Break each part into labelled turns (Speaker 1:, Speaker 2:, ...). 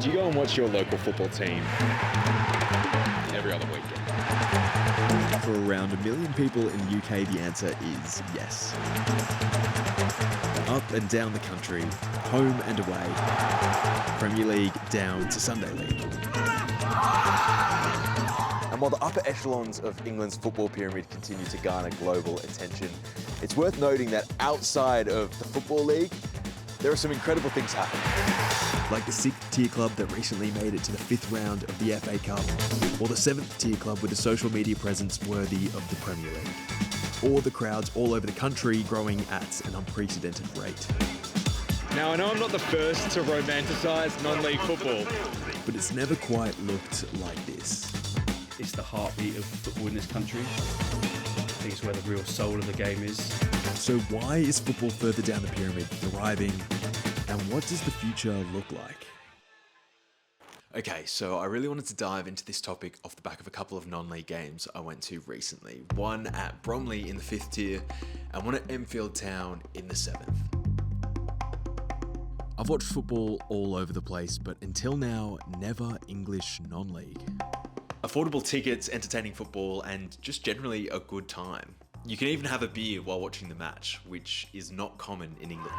Speaker 1: Do you go and watch your local football team every other weekend?
Speaker 2: For around 1 million people in the UK, the answer is yes. Up and down the country, home and away, Premier League down to Sunday League.
Speaker 3: And while the upper echelons of England's football pyramid continue to garner global attention, it's worth noting that outside of the Football League, there are some incredible things happening.
Speaker 2: Like the 6th tier club that recently made it to the 5th round of the FA Cup, or the 7th tier club with a social media presence worthy of the Premier League, or the crowds all over the country growing at an unprecedented rate.
Speaker 1: Now, I know I'm not the first to romanticise non-league football,
Speaker 2: but it's never quite looked like this.
Speaker 4: It's the heartbeat of football in this country. I think it's where the real soul of the game is.
Speaker 2: So why is football further down the pyramid thriving? And what does the future look like? Okay, so I really wanted to dive into this topic off the back of a couple of non-league games I went to recently. One at Bromley in the 5th tier and one at Enfield Town in the 7th. I've watched football all over the place, but until now, never English non-league. Affordable tickets, entertaining football, and just generally a good time. You can even have a beer while watching the match, which is not common in England.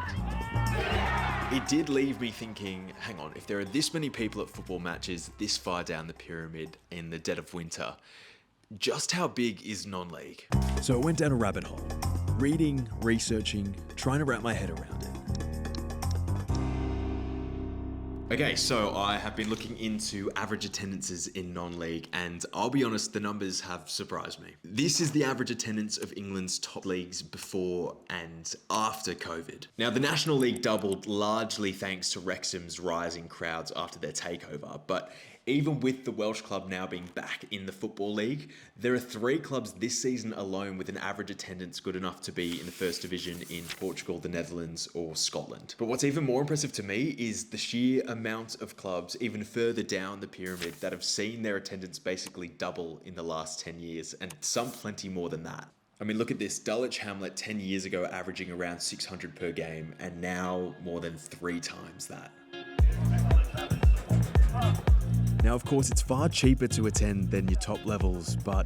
Speaker 2: It did leave me thinking, hang on, if there are this many people at football matches this far down the pyramid in the dead of winter, just how big is non-league? So I went down a rabbit hole, reading, researching, trying to wrap my head around it. Okay, so I have been looking into average attendances in non-league, and I'll be honest, the numbers have surprised me. This is the average attendance of England's top leagues before and after COVID. Now, the National League doubled largely thanks to Wrexham's rising crowds after their takeover, but even with the Welsh club now being back in the Football League, there are 3 clubs this season alone with an average attendance good enough to be in the First Division in Portugal, the Netherlands, or Scotland. But what's even more impressive to me is the sheer amount of clubs even further down the pyramid that have seen their attendance basically double in the last 10 years, and some plenty more than that. I mean, look at this. Dulwich Hamlet 10 years ago averaging around 600 per game, and now more than 3 times that. Now, of course, it's far cheaper to attend than your top levels, but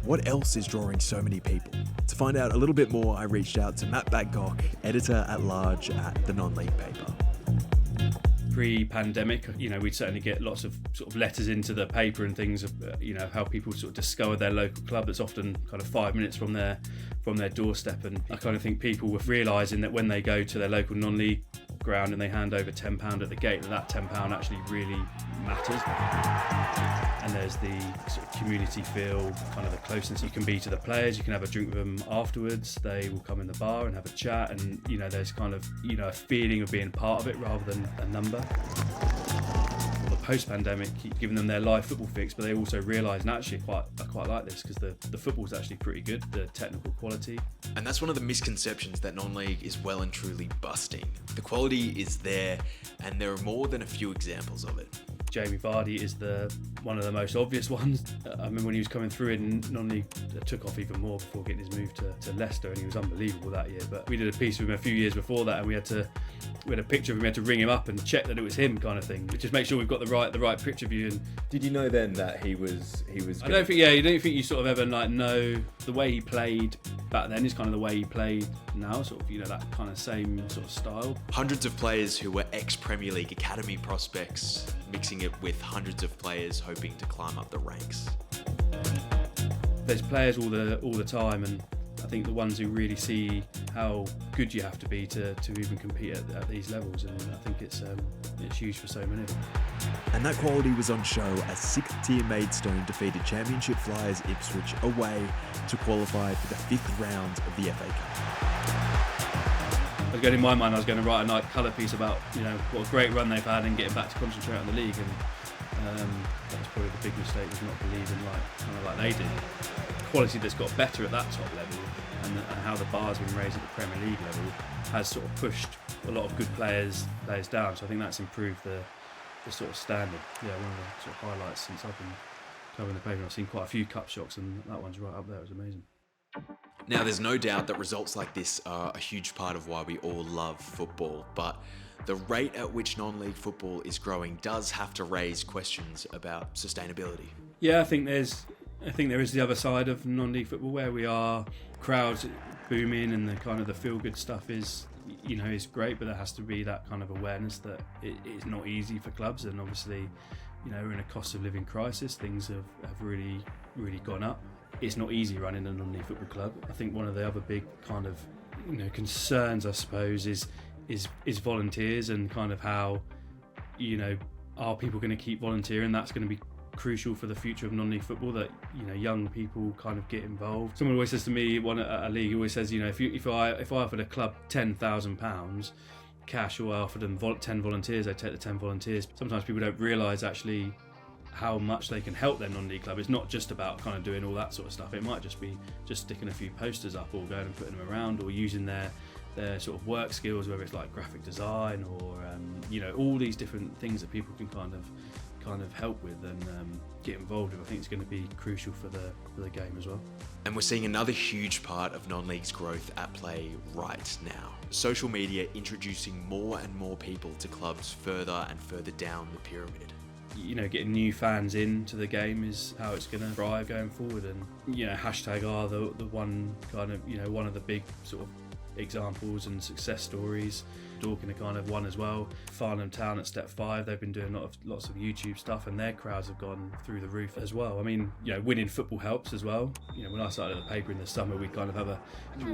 Speaker 2: what else is drawing so many people? To find out a little bit more, I reached out to Matt Badcock, editor-at-large at the non-league paper.
Speaker 4: Pre-pandemic, we'd certainly get lots of sort of letters into the paper and things of, how people sort of discover their local club that's often kind of 5 minutes from their doorstep. And I kind of think people were realising that when they go to their local non-league ground and they hand over £10 at the gate, that £10 actually really matters. And there's the sort of community feel, kind of the closeness you can be to the players. You can have a drink with them afterwards. They will come in the bar and have a chat, and there's kind of a feeling of being part of it rather than a number. The post-pandemic, giving them their live football fix, but they also realise, and actually I quite like this because the football's actually pretty good, the technical quality.
Speaker 2: And that's one of the misconceptions that non-league is well and truly busting. The quality is there, and there are more than a few examples of it.
Speaker 4: Jamie Vardy is one of the most obvious ones. I remember when he was coming through in non-league, it took off even more before getting his move to Leicester, and he was unbelievable that year. But we did a piece with him a few years before that, and we had a picture of him. We had to ring him up and check that it was him, kind of thing. Just make sure we've got the right picture of you. And
Speaker 3: Did you know then that he was?
Speaker 4: I don't think. Yeah, you don't think you sort of ever know the way he played back then is kind of the way he played now. Sort of that kind of same sort of style.
Speaker 2: Hundreds of players who were ex-Premier League academy prospects, mixing it with hundreds of players hoping to climb up the ranks.
Speaker 4: There's players all the time, and I think the ones who really see how good you have to be to even compete at these levels, and I think it's huge for so many of them.
Speaker 2: And that quality was on show as 6th tier Maidstone defeated Championship flyers Ipswich away to qualify for the 5th round of the FA Cup.
Speaker 4: In my mind, I was going to write a nice colour piece about what a great run they've had and getting back to concentrate on the league, and that was probably the big mistake, was not believing like they did. The quality that's got better at that top level, and how the bar's been raised at the Premier League level, has sort of pushed a lot of good players down. So I think that's improved the sort of standard. Yeah, one of the sort of highlights since I've been covering the paper. I've seen quite a few cup shocks, and that one's right up there. It was amazing.
Speaker 2: Now, there's no doubt that results like this are a huge part of why we all love football, but the rate at which non-league football is growing does have to raise questions about sustainability.
Speaker 4: Yeah, I think there is the other side of non-league football where we are crowds booming and the kind of the feel-good stuff is great, but there has to be that kind of awareness that it's not easy for clubs, and obviously, we're in a cost of living crisis. Things have really, really gone up. It's not easy running a non-league football club. I think one of the other big kind of concerns, I suppose, is volunteers and kind of how are people going to keep volunteering? That's going to be crucial for the future of non-league football, that young people kind of get involved. Someone always says to me, one at a league always says, if I offered a club £10,000 cash, or I offered them 10 volunteers, they take the 10 volunteers. Sometimes people don't realise actually how much they can help their non-league club. It's not just about kind of doing all that sort of stuff. It might just be just sticking a few posters up, or going and putting them around, or using their sort of work skills, whether it's like graphic design or all these different things that people can kind of help with and get involved with. I think it's going to be crucial for the game as well.
Speaker 2: And we're seeing another huge part of non-league's growth at play right now. Social media introducing more and more people to clubs further and further down the pyramid.
Speaker 4: Getting new fans into the game is how it's going to thrive going forward, and hashtag are the one kind of one of the big sort of examples and success stories. Dorking are kind of one as well. Farnham Town at Step 5, they've been doing lots of YouTube stuff, and their crowds have gone through the roof as well. I mean, winning football helps as well. When I started at the paper in the summer, we'd kind of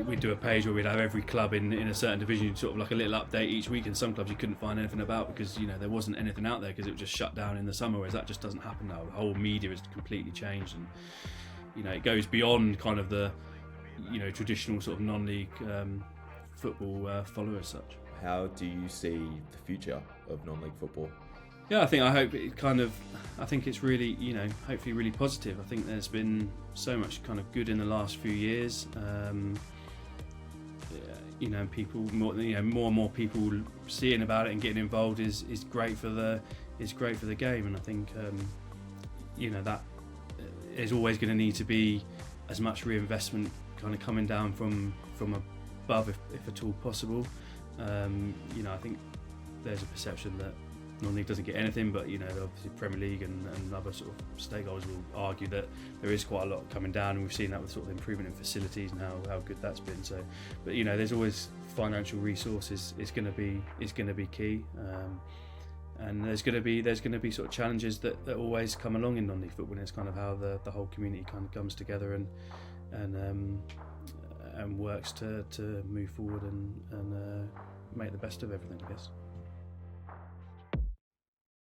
Speaker 4: we'd do a page where we'd have every club in a certain division, sort of like a little update each week, and some clubs you couldn't find anything about because there wasn't anything out there because it was just shut down in the summer, whereas that just doesn't happen now. The whole media has completely changed, and it goes beyond kind of the traditional sort of non-league football follower as such.
Speaker 3: How do you see the future of non-league football?
Speaker 4: Yeah, I hope I think it's really, hopefully really positive. I think there's been so much kind of good in the last few years. People more and more people seeing about it and getting involved is great for the game. And I think that there's always going to need to be as much reinvestment kind of coming down from above if at all possible. I think there's a perception that non-league doesn't get anything, but obviously Premier League and other sort of stakeholders will argue that there is quite a lot coming down, and we've seen that with sort of improvement in facilities and how good that's been. So, but there's always financial resources is going to be key, and there's going to be sort of challenges that always come along in non-league football. And it's kind of how the whole community kind of comes together and works to move forward and make the best of everything, I guess.